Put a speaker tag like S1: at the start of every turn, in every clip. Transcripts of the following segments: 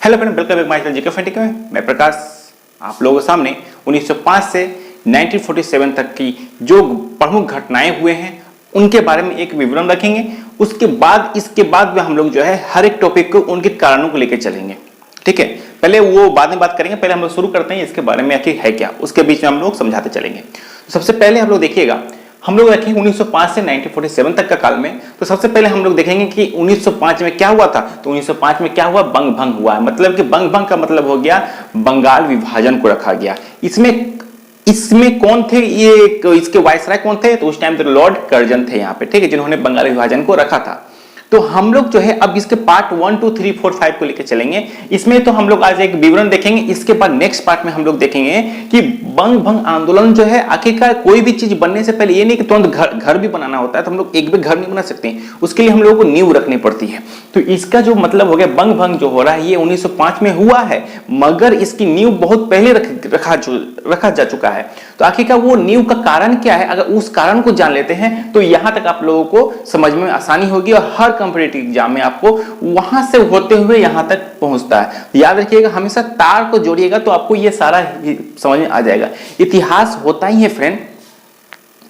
S1: Hello friend, welcome back my channel GK fantic में मैं प्रकाश आप लोगों के सामने 1905 से 1947 तक की जो प्रमुख घटनाएं हुए हैं उनके बारे में एक विवरण रखेंगे। उसके बाद इसके बाद में हम लोग जो है हर एक टॉपिक को उनके कारणों को लेकर चलेंगे। ठीक है, पहले वो बाद में बात करेंगे, पहले हम लोग शुरू करते हैं इसके बारे में आखिर है क्या, उसके बीच में हम लोग समझाते चलेंगे। सबसे पहले हम लोग देखिएगा, हम लोग देखेंगे 1905 से 1947 तक का काल में। तो सबसे पहले हम लोग देखेंगे कि 1905 में क्या हुआ था। तो 1905 में क्या हुआ, बंग भंग हुआ है। मतलब कि बंग भंग का मतलब हो गया बंगाल विभाजन को रखा गया। इसमें कौन थे, ये इसके वायसराय कौन थे, तो उस टाइम तो लॉर्ड कर्जन थे यहाँ पे, ठीक है, जिन्होंने बंगाल विभाजन को रखा था। तो हम लोग जो है अब इसके पार्ट 1 2 3 4 5 को लेकर चलेंगे। इसमें तो हम लोग आज एक विवरण देखेंगे। इसके बाद नेक्स्ट पार्ट में हम लोग देखेंगे कि बंग भंग आंदोलन जो है आखिरकार कोई भी चीज बनने से पहले ये नहीं कि तुरंत घर भी बनाना होता है। तो हम लोग एक भी घर नहीं बना सकते, उसके लिए हम लोगों को नींव रखनी पड़ती है। तो इसका जो मतलब हो गया बंग भंग जो हो रहा है ये 1905 में हुआ है, मगर इसकी नींव बहुत पहले रखा जा चुका है। तो आखिरकार वो नींव का कारण क्या है, अगर उस कारण को जान लेते हैं तो यहां तक आप लोगों को समझ में आसानी होगी और हर कॉम्पिटिटिव एग्जाम में आपको वहां से होते हुए यहां तक पहुंचता है। याद रखिएगा, हमेशा तार को जोड़िएगा तो आपको ये सारा समझ में आ जाएगा। इतिहास होता ही है फ्रेंड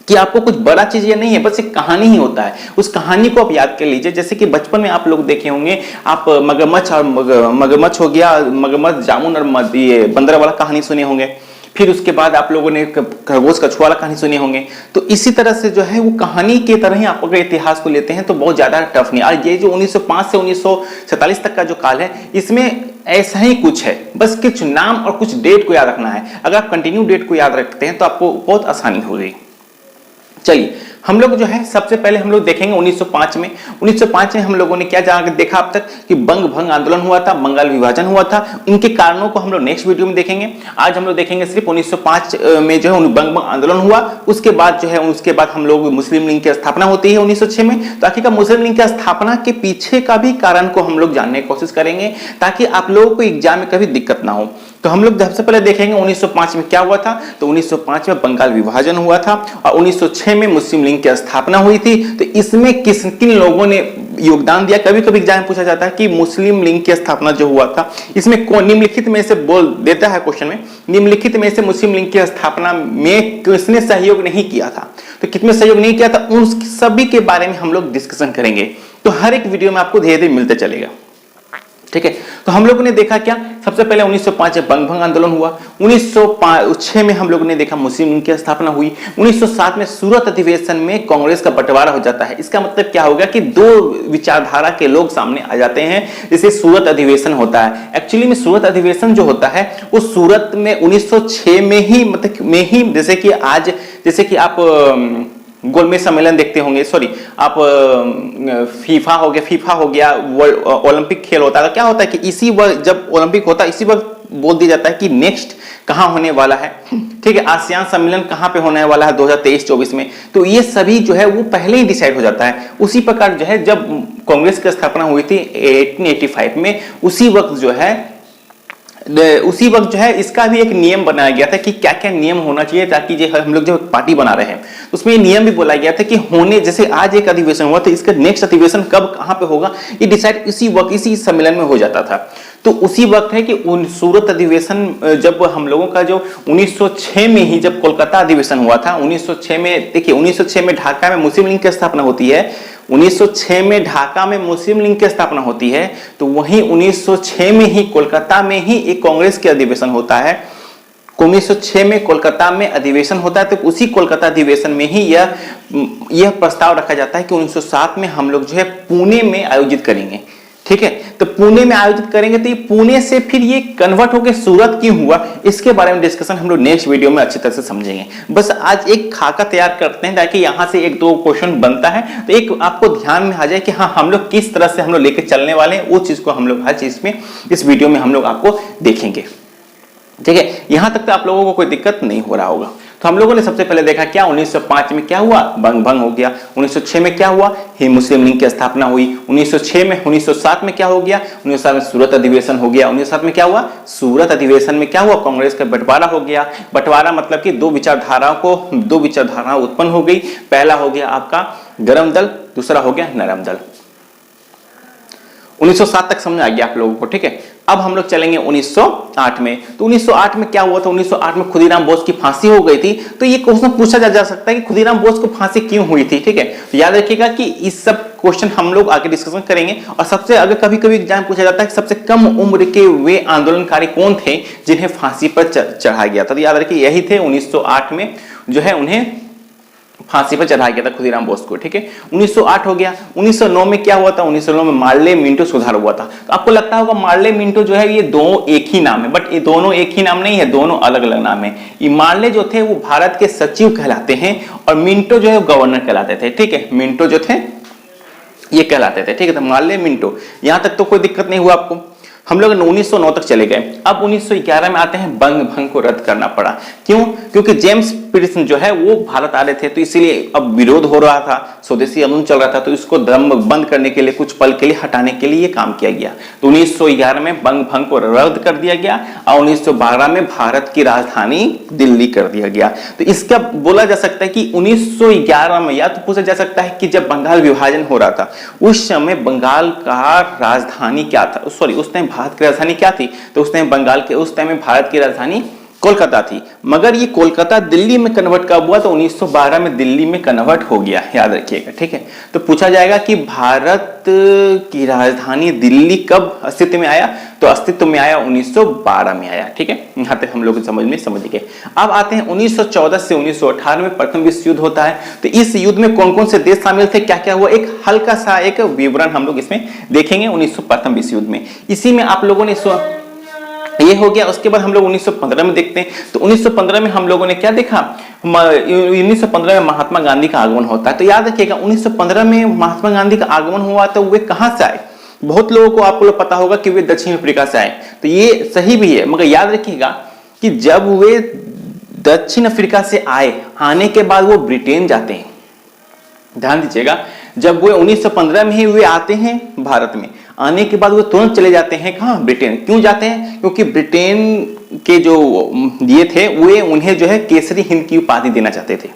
S1: कि आपको कुछ बड़ा चीज ये नहीं है, बस एक कहानी ही होता है। उस कहानी को आप याद कर लीजिए। जैसे कि बचपन में आप लोग देखे होंगे, आप मगरमच्छ और मगरमच्छ हो गया, मगरमच्छ जामुन और ये बंदर वाला कहानी सुने होंगे। फिर उसके बाद आप लोगों ने खरगोश कछुआ वाला कहानी सुने होंगे। तो इसी तरह से जो है वो कहानी की तरह ही आप अगर इतिहास को लेते हैं तो बहुत ज्यादा टफ नहीं। और ये जो 1905 से 1947 तक का जो काल है इसमें ऐसा ही कुछ है, बस कुछ नाम और कुछ डेट को याद रखना है। अगर आप कंटिन्यू डेट को याद रखते हैं तो आपको बहुत आसानी होगी। चलिए हम लोग जो है सबसे पहले हम लोग देखेंगे 1905 में। 1905 में हम लोगों ने क्या देखा अब तक कि बंग भंग आंदोलन हुआ था, बंगाल विभाजन हुआ था। इनके कारणों को हम लोग नेक्स्ट वीडियो में देखेंगे। आज हम लोग देखेंगे सिर्फ 1905 में जो है बंग भंग आंदोलन हुआ। उसके बाद हम लोग मुस्लिम लीग की स्थापना होती है 1906 में। तो आखिरकार मुस्लिम लीग की स्थापना के पीछे का भी कारण को हम लोग जानने की कोशिश करेंगे ताकि आप लोगों को एग्जाम में कभी दिक्कत ना हो। तो हम लोग सबसे पहले देखेंगे 1905 में क्या हुआ था। तो 1905 में बंगाल विभाजन हुआ था और 1906 में मुस्लिम लीग की स्थापना हुई थी। तो इसमें किन लोगों ने योगदान दिया, कभी कभी एग्जाम में पूछा जाता है कि मुस्लिम लीग की स्थापना जो हुआ था इसमें कौन निम्नलिखित में से बोल देता है क्वेश्चन में, निम्नलिखित में से मुस्लिम लीग की स्थापना में किसने सहयोग नहीं किया था। तो कितने सहयोग नहीं किया था उन सभी के बारे में हम लोग डिस्कशन करेंगे। तो हर एक वीडियो में आपको धीरे धीरे मिलते चलेगा, ठीक है। तो हम लोगों ने देखा क्या, सबसे पहले 1905 में बंग भंग आंदोलन हुआ। 1906 में हम लोगों ने देखा मुस्लिम लीग की स्थापना हुई। 1907 में सूरत अधिवेशन में कांग्रेस का बंटवारा हो जाता है। इसका मतलब क्या होगा कि दो विचारधारा के लोग सामने आ जाते हैं, जिसे सूरत अधिवेशन होता है। एक्चुअली में सूरत अधिवेशन जो होता है वो सूरत में 1906 में ही जैसे कि आप गोलमेज सम्मेलन देखते होंगे, सॉरी आप फीफा हो गया ओलंपिक खेल होता है। क्या होता है कि इसी वक्त जब ओलंपिक होता है इसी वक्त बोल दिया जाता है कि नेक्स्ट कहां होने वाला है, ठीक है, आसियान सम्मेलन कहां पे होने वाला है 2023-24 में। तो ये सभी जो है वो पहले ही डिसाइड हो जाता है। उसी प्रकार जो है जब कांग्रेस की स्थापना हुई थी 1885 में, उसी वक्त जो है इसका भी एक नियम बनाया गया था कि क्या क्या नियम होना चाहिए ताकि जो हम लोग जो पार्टी बना रहे हैं उसमें नियम भी बोला गया था कि होने जैसे आज एक अधिवेशन हुआ तो इसका नेक्स्ट अधिवेशन कब कहां पे होगा ये डिसाइड इसी सम्मेलन में हो जाता था। तो उसी वक्त है कि सूरत अधिवेशन जब हम लोगों का जो 1906 में ही जब कोलकाता अधिवेशन हुआ था 1906 में, देखिए 1906 में ढाका में मुस्लिम लीग की स्थापना होती है। 1906 में ढाका में मुस्लिम लीग की स्थापना होती है, तो वहीं 1906 में ही कोलकाता में ही एक कांग्रेस के अधिवेशन होता है। 1906 में कोलकाता में अधिवेशन होता है। तो उसी कोलकाता अधिवेशन में ही यह प्रस्ताव रखा जाता है कि 1907 में हम लोग जो है पुणे में आयोजित करेंगे, ठीक है। तो पुणे में आयोजित करेंगे तो ये पुणे से फिर ये कन्वर्ट होकर सूरत क्यों हुआ इसके बारे में डिस्कशन हम लोग नेक्स्ट वीडियो में अच्छी तरह से समझेंगे। बस आज एक खाका तैयार करते हैं ताकि यहां से एक दो क्वेश्चन बनता है तो एक आपको ध्यान में आ जाए कि हाँ हम लोग किस तरह से हम लोग लेकर चलने वाले हैं। वो चीज को हम लोग हर चीज में इस वीडियो में हम लोग आपको देखेंगे, ठीक है। यहां तक तो आप लोगों को कोई दिक्कत नहीं हो रहा होगा। तो हम लोगों ने सबसे पहले देखा क्या 1905 में क्या हुआ, बंग भंग हो गया। 1906 में क्या हुआ, ही मुस्लिम लीग की स्थापना हुई। 1907 में क्या हो गया, 1907 में सूरत अधिवेशन हो गया। 1907 में क्या हुआ, सूरत अधिवेशन में क्या हुआ, कांग्रेस का बंटवारा हो गया। बंटवारा मतलब कि दो विचारधाराएं उत्पन्न हो गई। पहला हो गया आपका गरम दल, दूसरा हो गया नरम दल। 1907 तक समझ आ गया आप लोगों को, ठीक है। अब हम लोग चलेंगे 1908 में। तो 1908 में क्या हुआ था? 1908 में खुदीराम बोस की फांसी हो गई थी। तो ये क्वेश्चन पूछा जा सकता है कि खुदीराम बोस को फांसी क्यों हुई थी, ठीक है। तो याद रखिएगा कि इस सब क्वेश्चन हम लोग आगे डिस्कशन करेंगे। और सबसे अगर कभी कभी एग्जाम पूछा जाता है कि सबसे कम उम्र के वे आंदोलनकारी कौन थे जिन्हें फांसी पर चढ़ाया गया था, तो याद रखिए यही थे। 1908 में जो है उन्हें फांसी पर चढ़ाया गया था खुदीराम बोस को, ठीक है। 1908 हो गया। 1909 में क्या हुआ था? 1909 में मार्ले मिंटो सुधार हुआ था। तो आपको लगता होगा मार्ले मिंटो जो है ये दो एक ही नाम है, बट ये दोनों एक ही नाम नहीं है, दोनों अलग अलग नाम है। ये मार्ले जो थे वो भारत के सचिव कहलाते हैं और मिंटो जो है गवर्नर कहलाते थे, ठीक है। मिंटो जो थे ये कहलाते थे, ठीक है। तो मार्ले मिंटो, यहां तक तो कोई दिक्कत नहीं हुआ आपको। हम लोग 1909 तक चले गए। अब 1911 में आते हैं, बंग भंग को रद्द करना पड़ा। क्यों? क्योंकि जेम्स पीटरसन जो है वो भारत आ रहे थे, तो इसीलिए अब विरोध हो रहा था, स्वदेशी आंदोलन चल रहा था, तो इसको दम बंद करने के लिए, कुछ पल के लिए हटाने के लिए ये काम किया गया। तो 1911 में बंग भंग को रद्द कर दिया गया और 1912 में भारत की राजधानी दिल्ली कर दिया गया। तो इसका बोला जा सकता है कि 1911 में, या तो पूछा जा सकता है कि जब बंगाल विभाजन हो रहा था उस समय बंगाल का राजधानी क्या था, सॉरी उस टाइम भारत की राजधानी क्या थी? तो उस टाइम बंगाल के, उस टाइम में भारत की राजधानी कोलकाता थी। मगर ये कोलकाता दिल्ली में कन्वर्ट कब हुआ? तो 1912 में दिल्ली में कन्वर्ट हो गया, याद रखिएगा, ठीक है। तो पूछा जाएगा कि भारत की राजधानी दिल्ली कब अस्तित्व में आया? तो अस्तित्व में आया 1912 में आया, ठीक है। यहां तक हम लोग समझ गए। अब आते हैं 1914 से 1918 में प्रथम विश्व युद्ध होता है। तो इस युद्ध में कौन कौन से देश शामिल थे, क्या क्या हुआ, एक हल्का सा एक विवरण हम लोग इसमें देखेंगे। 19 प्रथम विश्व युद्ध में इसी में आप लोगों ने ये हो गया। उसके बाद हम लोग 1915 में देखते हैं। तो 1915 में हम लोगों ने क्या देखा? 1915 में महात्मा गांधी का आगमन होता है। तो याद रखिएगा 1915 में महात्मा गांधी का आगमन हुआ, तो वे कहां से आए? बहुत लोगों को आपको पता होगा कि वे दक्षिण अफ्रीका से आए, तो ये सही भी है। मगर याद रखिएगा कि जब वे दक्षिण अफ्रीका से आए, आने के बाद वो ब्रिटेन जाते हैं। ध्यान दीजिएगा, जब वे 1915 में ही वे आते हैं भारत में, आने के बाद वो तुरंत चले जाते हैं कहां? ब्रिटेन। क्यों जाते हैं? क्योंकि ब्रिटेन के जो ये थे वे उन्हें जो है केसरी हिंद की उपाधि देना चाहते थे,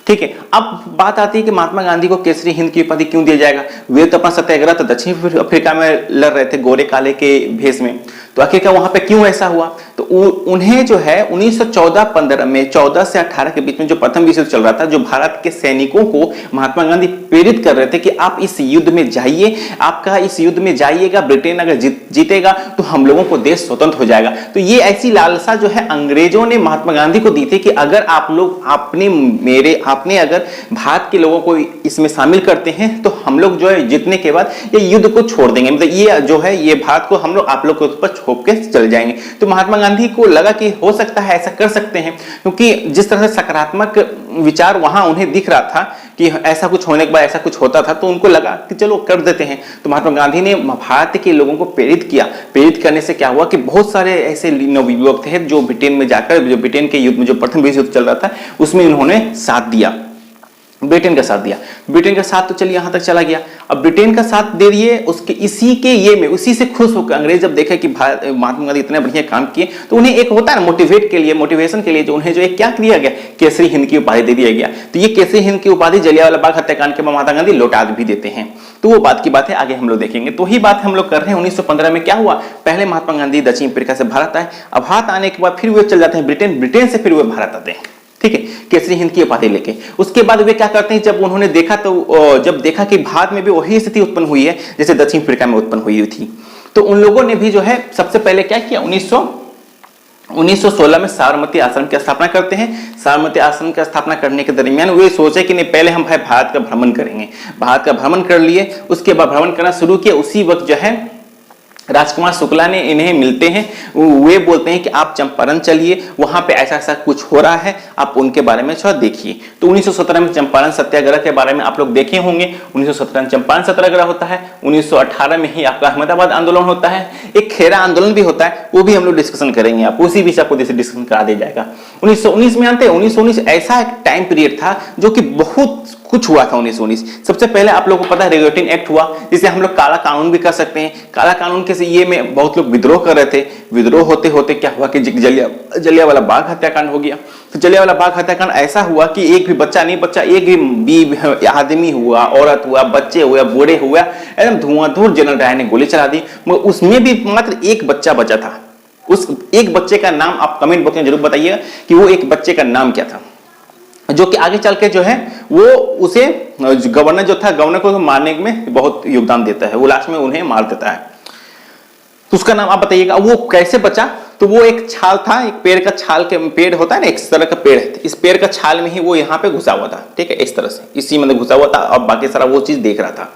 S1: ठीक है। अब बात आती है कि महात्मा गांधी को केसरी हिंद की उपाधि क्यों दिया जाएगा? वे तो अपना सत्याग्रह तो दक्षिण अफ्रीका में लड़ रहे थे गोरे काले के भेष में, तो आखिरकार वहां पे क्यों ऐसा हुआ? तो उन्हें जो है 1914-15 में, 14 से 18 के बीच में जो प्रथम विश्व युद्ध चल रहा था, जो भारत के सैनिकों को महात्मा गांधी प्रेरित कर रहे थे कि आप इस युद्ध में जाइए, आपका इस युद्ध में जाइएगा, ब्रिटेन अगर जीतेगा तो हम लोगों को देश स्वतंत्र हो जाएगा। तो ये ऐसी लालसा जो है अंग्रेजों ने महात्मा गांधी को दी थी कि अगर आप लोग आपने अगर भारत के लोगों को इसमें शामिल करते हैं तो हम लोग जो है जीतने के बाद ये युद्ध को छोड़ देंगे, मतलब ये जो है ये भारत को हम लोग आप लोग के ऊपर छोप के चले जाएंगे। तो महात्मा गांधी को लगा कि हो सकता है ऐसा कर सकते हैं, क्योंकि जिस तरह से सकारात्मक विचार वहां उन्हें दिख रहा था कि ऐसा कुछ होने के बाद ऐसा कुछ होता था, तो उनको लगा कि चलो कर देते हैं। तो महात्मा गांधी ने भारत के लोगों को प्रेरित किया। प्रेरित करने से क्या हुआ कि बहुत सारे ऐसे नवयुवक थे जो ब्रिटेन में जाकर, जो ब्रिटेन के युद्ध में, जो प्रथम विश्व युद्ध चल रहा था उसमें उन्होंने साथ दिया, ब्रिटेन का साथ दिया। ब्रिटेन का साथ तो चलिए यहां तक चला गया। अब ब्रिटेन का साथ दे दिए, उसके इसी के ये में उसी से खुश होकर अंग्रेज जब देखे कि महात्मा गांधी इतने बढ़िया काम किए, तो उन्हें एक होता है ना मोटिवेशन के लिए जो उन्हें जो एक क्या दिया गया, केसरी हिंद की उपाधि दे दिया गया। तो ये केसरी हिंद की उपाधि जलियांवाला बाग हत्याकांड के बाद महात्मा गांधी लौटा भी देते हैं। तो वो बात की बात है, आगे हम लोग देखेंगे। तो ही बात हम लोग कर रहे हैं 1915 में क्या हुआ। पहले महात्मा गांधी दक्षिण अफ्रीका से भारत आए, अब भारत आने के बाद फिर वे चल जाते हैं ब्रिटेन, ब्रिटेन से फिर वे भारत आते हैं, ठीक है, केसरी हिंद की उपाधि लेके। उसके बाद वे क्या करते हैं, जब उन्होंने देखा, तो जब देखा कि भारत में भी वही स्थिति उत्पन्न हुई है जैसे दक्षिण अफ्रीका में उत्पन्न हुई थी, तो उन लोगों ने भी जो है सबसे पहले क्या किया, 1916 में साबरमती आश्रम की स्थापना करते हैं। साबरमती आश्रम की स्थापना करने के दरमियान वे सोचे कि नहीं पहले हम भाई भारत का भ्रमण करेंगे। भारत का भ्रमण कर लिए, उसके बाद भ्रमण करना शुरू किया। उसी वक्त जो है राजकुमार शुक्ला ने इन्हें मिलते हैं, वे बोलते हैं कि आप चंपारण चलिए, वहां पे ऐसा ऐसा कुछ हो रहा है, आप उनके बारे में थोड़ा देखिए। तो 1917 में चंपारण सत्याग्रह के बारे में आप लोग देखे होंगे। 1917 में चंपारण सत्याग्रह होता है, 1918 में ही आपका अहमदाबाद आंदोलन होता है, एक खेरा आंदोलन भी होता है, वो भी हम लोग डिस्कशन करेंगे, आप उसी बीच आपको डिस्कशन करा दिया जाएगा। 1919 में आते हैं। 1919 ऐसा एक टाइम पीरियड था जो कि बहुत कुछ हुआ था 1919। सबसे पहले आप लोगों को पता है रेगुलेटिंग एक्ट हुआ, जिसे हम लोग काला कानून भी कर सकते हैं। काला कानून के से ये में बहुत लोग विद्रोह कर रहे थे। विद्रोह होते होते क्या हुआ कि जलियांवाला बाग हत्याकांड हो गया। तो जलियांवाला बाग हत्याकांड ऐसा हुआ कि एक भी बच्चा नहीं बच्चा, एक भी आदमी हुआ, औरत हुआ, बच्चे हुए, बूढ़े हुआ, एकदम धुआंधूर जनरल डायर ने गोली चला दी। मगर उसमें भी मात्र एक बच्चा बचा था। उस एक बच्चे का नाम आप कमेंट बॉक्स में जरूर बताइएगा कि वो एक बच्चे का नाम क्या था, जो कि आगे चल के जो है वो उसे गवर्नर जो था, गवर्नर को मारने में बहुत योगदान देता है, वो लास्ट में उन्हें मार देता है। तो उसका नाम आप बताइएगा। वो कैसे बचा? तो वो एक छाल था, एक पेड़ का छाल के पेड़ होता है ना, एक तरह का पेड़ है, इस पेड़ का छाल में ही वो यहाँ पे घुसा हुआ था। ठीक है, इस तरह से इसी में घुसा हुआ था और बाकी सारा वो चीज देख रहा था।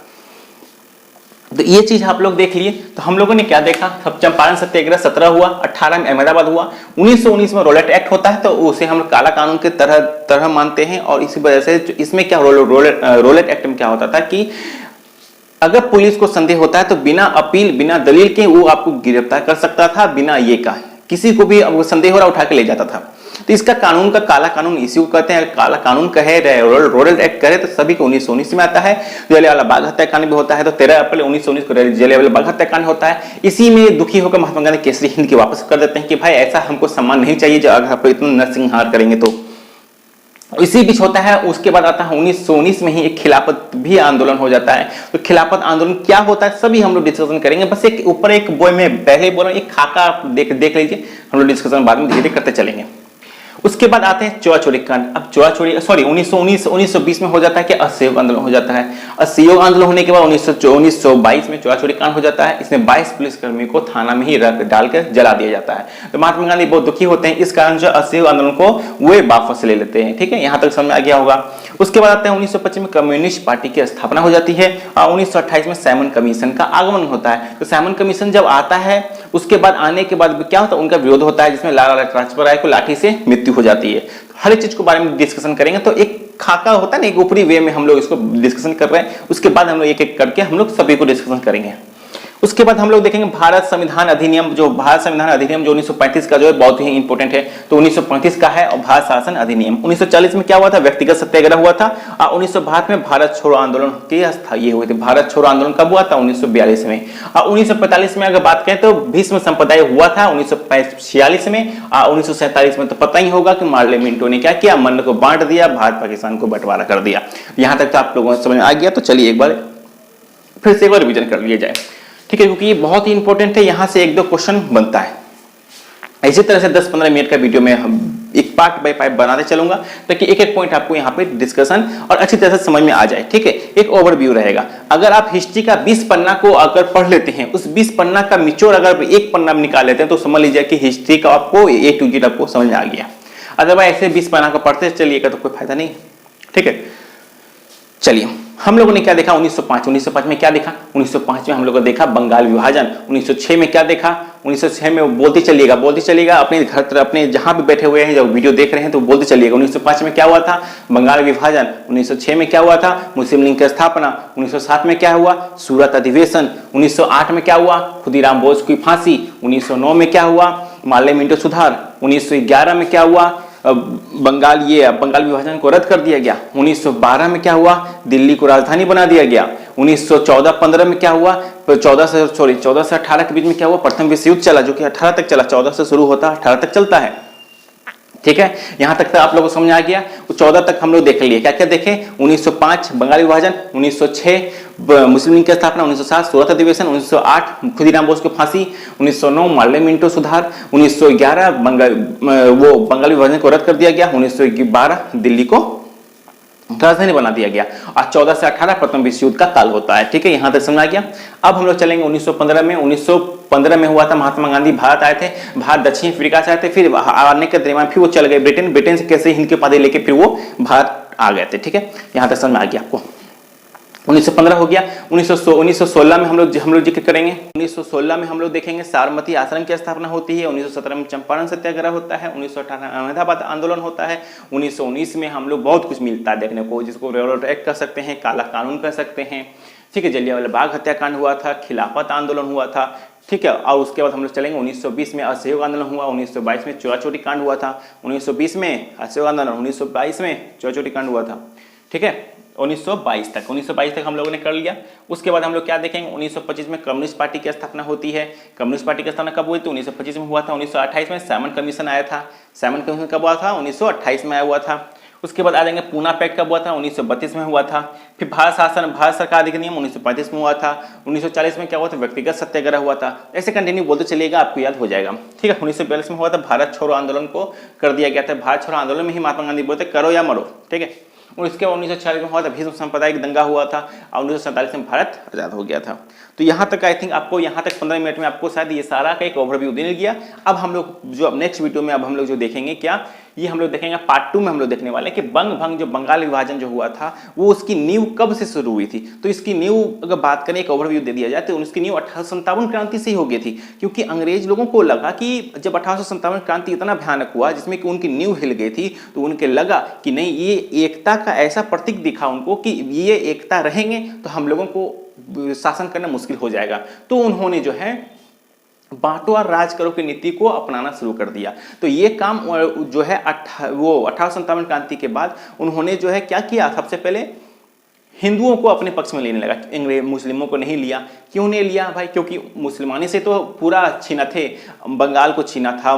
S1: तो ये चीज आप लोग देख लिए। तो हम लोगों ने क्या देखा, चंपारण सत्याग्रह 17 हुआ, 18 में अहमदाबाद हुआ, 1919 में रोलेट एक्ट होता है, तो उसे हम काला कानून के तरह मानते हैं। और इसी वजह से इसमें क्या रोलेट एक्ट में क्या होता था कि अगर पुलिस को संदेह होता है तो बिना अपील, बिना दलील के वो आपको गिरफ्तार कर सकता था, बिना ये का किसी को भी संदेह हो रहा उठा के ले जाता था। तो इसका कानून का काला कानून इसी को कहते हैं। काला कानून कहे, रोलेट एक्ट करे, तो सभी को 1919 में आता है। जलियांवाला बाग हत्याकांड भी होता है, तो 13 अप्रैल 1919 को जलियांवाला बाग हत्याकांड होता है। इसी में दुखी होकर महात्मा गांधी केसरी हिंद की वापस कर देते हैं कि भाई ऐसा हमको सम्मान नहीं चाहिए जो अगर आप इतना नरसंहार करेंगे। तो इसी बीच होता है, उसके बाद आता है 1919 में ही एक खिलाफत भी आंदोलन हो जाता है। तो खिलाफत आंदोलन क्या होता है सभी हम लोग डिस्कशन करेंगे। बस एक ऊपर एक बोय में पहले बोल रहा हूं, एक खाका देख लीजिए, हम लोग डिस्कशन बाद में धीरे धीरे करते चलेंगे। उसके बाद आते हैं चौरा-चौरी कांड। अब चौरा-चौरी 1920 में हो जाता है कि असहयोग आंदोलन हो जाता है। असहयोग आंदोलन होने के बाद 1922 में चौरा-चौरी कांड हो जाता है। इसमें 22 पुलिसकर्मी को थाना में ही रख डालकर जला दिया जाता है। तो महात्मा गांधी बहुत दुखी होते हैं, इस कारण जो असहयोग आंदोलन को वो वापस ले लेते हैं। ठीक है, यहां तक समझ में आ गया होगा। उसके बाद आते हैं 1925 में कम्युनिस्ट पार्टी की स्थापना हो जाती है और 1928 में साइमन कमीशन का आगमन होता है। तो साइमन कमीशन जब आता है, उसके बाद आने के बाद क्या होता है, उनका विरोध होता है, जिसमें लाला लाजपत राय को लाठी से मृत्यु हो जाती है। हर एक चीज के बारे में डिस्कशन करेंगे। तो एक खाका होता है ना, एक ऊपरी वे में हम लोग इसको डिस्कशन कर रहे हैं, उसके बाद हम लोग एक एक करके हम लोग सभी को डिस्कशन करेंगे। उसके बाद हम लोग देखेंगे भारत संविधान अधिनियम, जो भारत संविधान अधिनियम जो 1935 का जो है बहुत ही इंपॉर्टेंट है। तो 1935 का है। और भारत शासन अधिनियम 1940 में क्या हुआ था, व्यक्तिगत सत्याग्रह हुआ था। और 1962 में भारत छोड़ो आंदोलन की स्थायी हुए थे। भारत छोड़ो आंदोलन कब हुआ था, 1942 में। और 1945 में अगर बात करें तो भीष्म संप्रदाय हुआ था 1946 में। और 1947 में तो पता ही होगा कि मार्ले मिंटो ने क्या किया, मन को बांट दिया, भारत पाकिस्तान को बंटवारा कर दिया। यहां तक तो आप लोगों को समझ में आ गया। तो चलिए एक बार फिर से एक बार रिविजन कर लिया जाए। ठीक है, क्योंकि ये बहुत ही इंपॉर्टेंट है, यहां से एक दो क्वेश्चन बनता है। इसी तरह से 10-15 मिनट का वीडियो में हम एक पार्ट बाय पार्ट बनाते चलूंगा, ताकि एक एक पॉइंट आपको यहाँ पे डिस्कशन और अच्छी तरह से समझ में आ जाए। ठीक है, एक ओवरव्यू रहेगा। अगर आप हिस्ट्री का 20 पन्ना को अगर पढ़ लेते हैं, उस 20 पन्ना का मिचोड़ अगर एक पन्ना में निकाल लेते हैं, तो समझ लीजिए कि हिस्ट्री का आपको A to Z आपको समझ में आ गया। अदरवाइज ऐसे 20 पन्ना को पढ़ते चलिएगा तो कोई फायदा नहीं। ठीक है, चलिए हम लोगों ने क्या देखा 1905 में क्या देखा, 1905 में हम लोगों ने देखा बंगाल विभाजन। 1906 में क्या देखा, 1906 में बोलते चलिएगा अपने घर तरफ, अपने जहां भी बैठे हुए हैं जब वीडियो देख रहे हैं तो बोलते चलिएगा। 1905 में क्या हुआ था, बंगाल विभाजन। 1906 में क्या हुआ था, मुस्लिम लीग की स्थापना। 1907 में क्या हुआ, सूरत अधिवेशन। 1908 में क्या हुआ, खुदीराम बोस की फांसी। 1909 में क्या हुआ, मार्ले मिंटो सुधार। 1911 में क्या हुआ, बंगाल विभाजन को रद्द कर दिया गया। 1912 में क्या हुआ, दिल्ली को राजधानी बना दिया गया। 1914-15 में क्या हुआ, 14 से 18 के बीच में क्या हुआ, प्रथम विश्व युद्ध चला, जो कि 18 तक चला। 14 से शुरू होता है, 18 तक चलता है। ठीक है, यहां तक तो आप लोगों को समझ आ गया। 14 तक हम लोग देख लिए, क्या क्या देखे, 1905 बंगाल विभाजन, 1906 मुस्लिम लीग की स्थापना, 1907 सूरत अधिवेशन, 1908 खुदीराम बोस को फांसी, 1909 मार्ले मिंटो सुधार, 1911 बंगाल विभाजन को रद्द कर दिया गया, 1912 दिल्ली को राजधानी बना दिया गया। और 14 से 18 प्रथम विश्व युद्ध का काल होता है। ठीक है, यहां तक समझ आ गया। अब हम लोग चलेंगे 1915 में। 1915 में हुआ था, महात्मा गांधी भारत आए थे, भारत दक्षिण अफ्रीका से आए थे, फिर आने के दरमियान फिर वो चल गए ब्रिटेन से कैसे हिंद की उपाधि लेके फिर वो भारत आ गए थे। ठीक है, यहां तक समझ में आ गया आपको। 1915 हो गया। 1916 में हम लोग जिक्र करेंगे। 1916 में हम लोग देखेंगे साबरमती आश्रम की स्थापना होती है। 1917 में चंपारण सत्याग्रह होता है। 1918 अहमदाबाद आंदोलन होता है। 1919 में हम लोग बहुत कुछ मिलता है देखने को, जिसको रेलवे एक्ट कर सकते हैं, काला कानून कर सकते हैं। ठीक है, जलियांवाला बाग हत्याकांड हुआ था, खिलाफत आंदोलन हुआ था। ठीक है, और उसके बाद हम लोग चलेंगे 1920 में असहयोग आंदोलन हुआ। 1922 में चौरा-चौरी कांड हुआ था। 1920 में असहयोग आंदोलन, 1922 में चौरा-चौरी कांड हुआ था। ठीक है, 1922 तक हम लोगों ने कर लिया। उसके बाद हम लोग क्या देखेंगे, 1925 में कम्युनिस्ट पार्टी की स्थापना होती है। कम्युनिस्ट पार्टी की स्थापना कब हुई? तो 1925 में हुआ था। 1928 में साइमन कमीशन आया था। साइमन कमीशन कब हुआ था? 1928 में आया हुआ था। उसके बाद आ जाएंगे पूना पैक्ट कब हुआ था? 1932 में हुआ था। फिर भारत सरकार अधिनियम 1935 में हुआ था। 1940 में क्या हुआ था? व्यक्तिगत सत्याग्रह हुआ था। ऐसे कंटिन्यू बोलते चलिएगा, आपको याद हो जाएगा। ठीक है, 1942 में हुआ था, भारत छोड़ो आंदोलन को कर दिया गया था। भारत छोड़ो आंदोलन में ही महात्मा गांधी बोलते करो या मरो। ठीक है, और इसके बाद 1946 में हुआ था भीष्म सांप्रदायिक दंगा हुआ था और 1947 में भारत आजाद हो गया था। तो यहाँ तक आई थिंक आपको यहाँ तक 15 मिनट में आपको शायद ये सारा का एक ओवरव्यू दे गया। अब हम लोग जो अब नेक्स्ट वीडियो में अब हम लोग जो देखेंगे क्या, ये हम लोग देखेंगे पार्ट 2 में हम लोग देखने वाले हैं कि बंग भंग जो बंगाल विभाजन जो हुआ था वो उसकी नींव कब से शुरू हुई थी। तो इसकी नींव अगर बात करें, एक ओवरव्यू दे दिया जाए तो उसकी नींव 1857 क्रांति से ही हो गई थी, क्योंकि अंग्रेज लोगों को लगा कि जब 1857 क्रांति इतना भयानक हुआ जिसमें कि उनकी नींव हिल गई थी, तो उनके लगा कि नहीं, ये एकता का ऐसा प्रतीक दिखा उनको कि ये एकता रहेंगे तो हम लोगों को शासन करना मुश्किल हो जाएगा। तो उन्होंने जो है बांटो और राज करो की नीति को अपनाना शुरू कर दिया। तो ये काम जो है 1857 क्रांति के बाद उन्होंने जो है क्या किया, सबसे पहले हिंदुओं को अपने पक्ष में लेने लगा, अंग्रेज मुस्लिमों को नहीं लिया। क्यों नहीं लिया भाई? क्योंकि मुसलमानी से तो पूरा छीना थे, बंगाल को छीना था,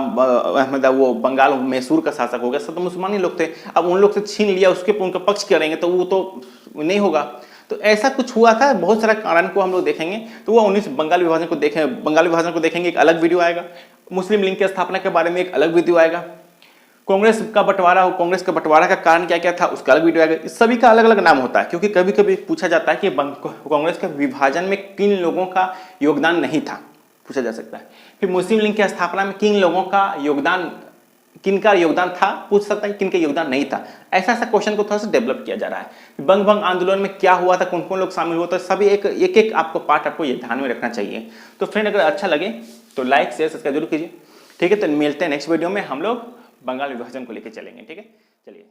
S1: मतलब वो बंगाल मैसूर का शासक हो गया, सब तो मुसलमानी लोग थे। अब उन लोग से छीन लिया, उसके उनका पक्ष करेंगे तो वो तो नहीं होगा। तो ऐसा कुछ हुआ था, बहुत सारा कारण को हम लोग देखेंगे। तो वो 19 बंगाल विभाजन को देखेंगे, एक अलग वीडियो आएगा। मुस्लिम लीग की स्थापना के बारे में एक अलग वीडियो आएगा। कांग्रेस का बंटवारा का कारण क्या क्या था, उसका अलग वीडियो आएगा। इस सभी का अलग अलग नाम होता है, क्योंकि कभी कभी पूछा जाता है कि कांग्रेस के विभाजन में किन लोगों का योगदान नहीं था, पूछा जा सकता है। फिर मुस्लिम लीग की स्थापना में किनका योगदान था, पूछ सकता है किनका योगदान नहीं था। ऐसा क्वेश्चन को थोड़ा सा डेवलप किया जा रहा है। बंग भंग आंदोलन में क्या हुआ था, कौन कौन लोग शामिल हुआ था, सभी एक आपको पार्ट आपको ये ध्यान में रखना चाहिए। तो फ्रेंड, अगर अच्छा लगे तो लाइक शेयर सब्सक्राइब जरूर कीजिए। ठीक है, तो मिलते हैं नेक्स्ट वीडियो में, हम लोग बंगाल विभाजन को लेकर चलेंगे। ठीक है, चलिए।